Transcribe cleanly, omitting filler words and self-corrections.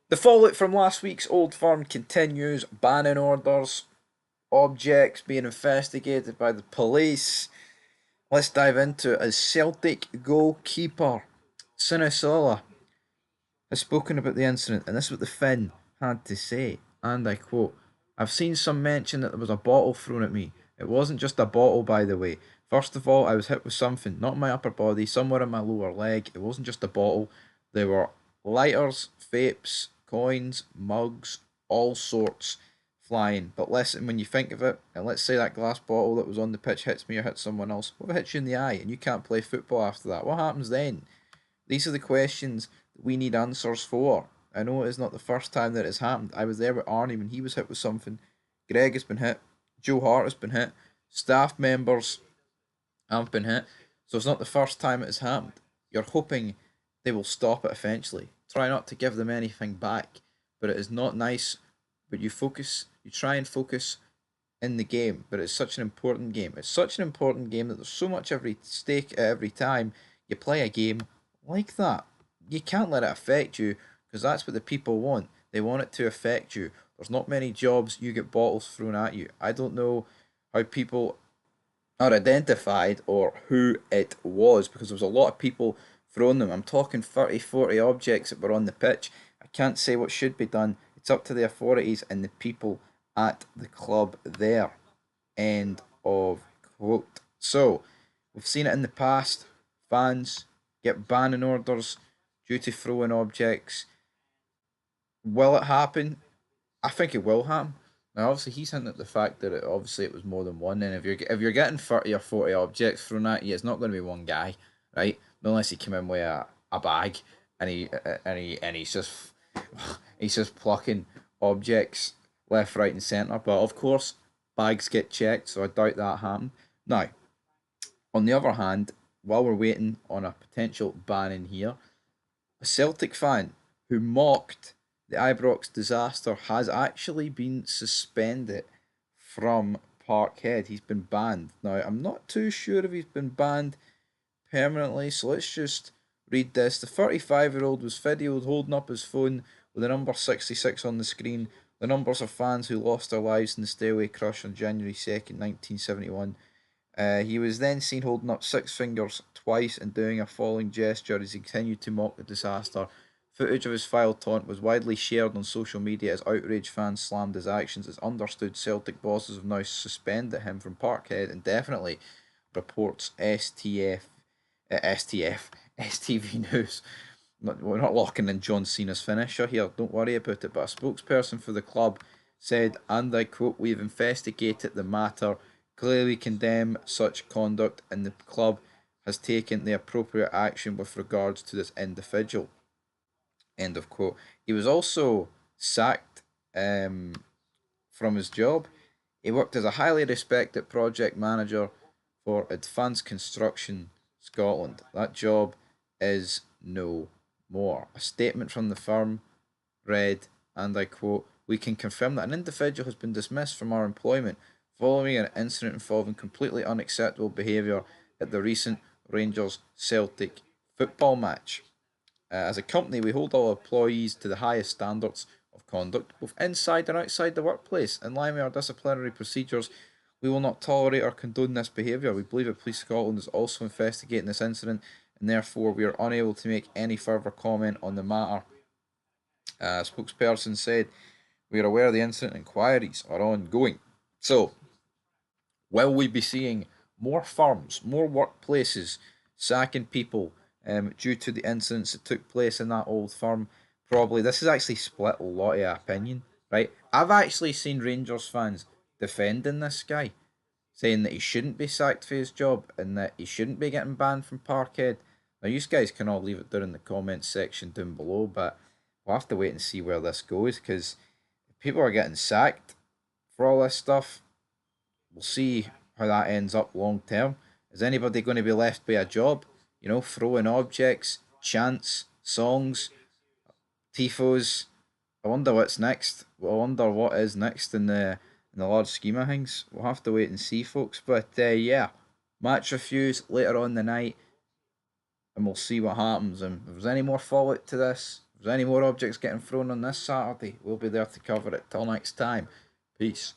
The fallout from last week's Old Firm continues. Banning orders, objects being investigated by the police. Let's dive into it. As Celtic goalkeeper Sinisalo has spoken about the incident, and this is what the Finn had to say. And I quote, I've seen some mention that there was a bottle thrown at me. It wasn't just a bottle, by the way. First of all, I was hit with something, not in my upper body, somewhere in my lower leg. It wasn't just a bottle. There were lighters, vapes, coins, mugs, all sorts flying. But listen, when you think of it, and let's say that glass bottle that was on the pitch hits me or hits someone else, what if it hits you in the eye and you can't play football after that? What happens then? These are the questions that we need answers for. I know it is not the first time that it's happened. I was there with Arnie when he was hit with something. Greg has been hit. Joe Hart has been hit. Staff members have been hit. So it's not the first time it has happened. You're hoping they will stop it eventually. Try not to give them anything back. But it is not nice. But you try and focus in the game. But it's such an important game. It's such an important game that there's so much every stake every time you play a game like that. You can't let it affect you because that's what the people want. They want it to affect you. There's not many jobs you get bottles thrown at you. I don't know how people are identified or who it was because there was a lot of people throwing them. I'm talking 30, 40 objects that were on the pitch. I can't say what should be done. It's up to the authorities and the people at the club there. End of quote. So, we've seen it in the past. Fans get banning orders due to throwing objects. Will it happen? I think it will happen. Now, obviously, he's hinting at the fact that it was more than one. And if you're getting 30 or 40 objects thrown at you, it's not going to be one guy, right? Unless he came in with a bag and he's just plucking objects left, right, and centre. But of course, bags get checked, so I doubt that happened. Now, on the other hand, while we're waiting on a potential ban in here, a Celtic fan who mocked the Ibrox disaster has actually been suspended from Parkhead. He's been banned. Now, I'm not too sure if he's been banned permanently, so let's just read this. The 35-year-old was videoed holding up his phone with the number 66 on the screen. The numbers of fans who lost their lives in the stairway crush on January 2nd, 1971. He was then seen holding up six fingers twice and doing a falling gesture as he continued to mock the disaster. Footage of his vile taunt was widely shared on social media as outraged fans slammed his actions. It's understood Celtic bosses have now suspended him from Parkhead indefinitely, reports STV News. We're not locking in John Cena's finisher here, don't worry about it. But a spokesperson for the club said, and I quote, we've investigated the matter, clearly condemn such conduct, and the club has taken the appropriate action with regards to this individual. End of quote. He was also sacked from his job. He worked as a highly respected project manager for Advanced Construction Scotland. That job is no more. A statement from the firm read, and I quote, we can confirm that an individual has been dismissed from our employment following an incident involving completely unacceptable behaviour at the recent Rangers Celtic football match. As a company, we hold all employees to the highest standards of conduct, both inside and outside the workplace. In line with our disciplinary procedures, we will not tolerate or condone this behaviour. We believe that Police Scotland is also investigating this incident, and therefore we are unable to make any further comment on the matter. A spokesperson said, we are aware the incident inquiries are ongoing. So, will we be seeing more firms, more workplaces sacking people due to the incidents that took place in that old firm? Probably. This has actually split a lot of opinion, right? I've actually seen Rangers fans defending this guy, saying that he shouldn't be sacked for his job and that he shouldn't be getting banned from Parkhead. Now, you guys can all leave it down in the comments section down below, but we'll have to wait and see where this goes because people are getting sacked for all this stuff. We'll see how that ends up long term. Is anybody going to be left by a job? You know, throwing objects, chants, songs, tifos. I wonder what's next. I wonder what is next in the large scheme of things. We'll have to wait and see, folks. But yeah, match reviews later on the night, and we'll see what happens. And if there's any more fallout to this, there's any more objects getting thrown on this Saturday, we'll be there to cover it. Till next time, peace.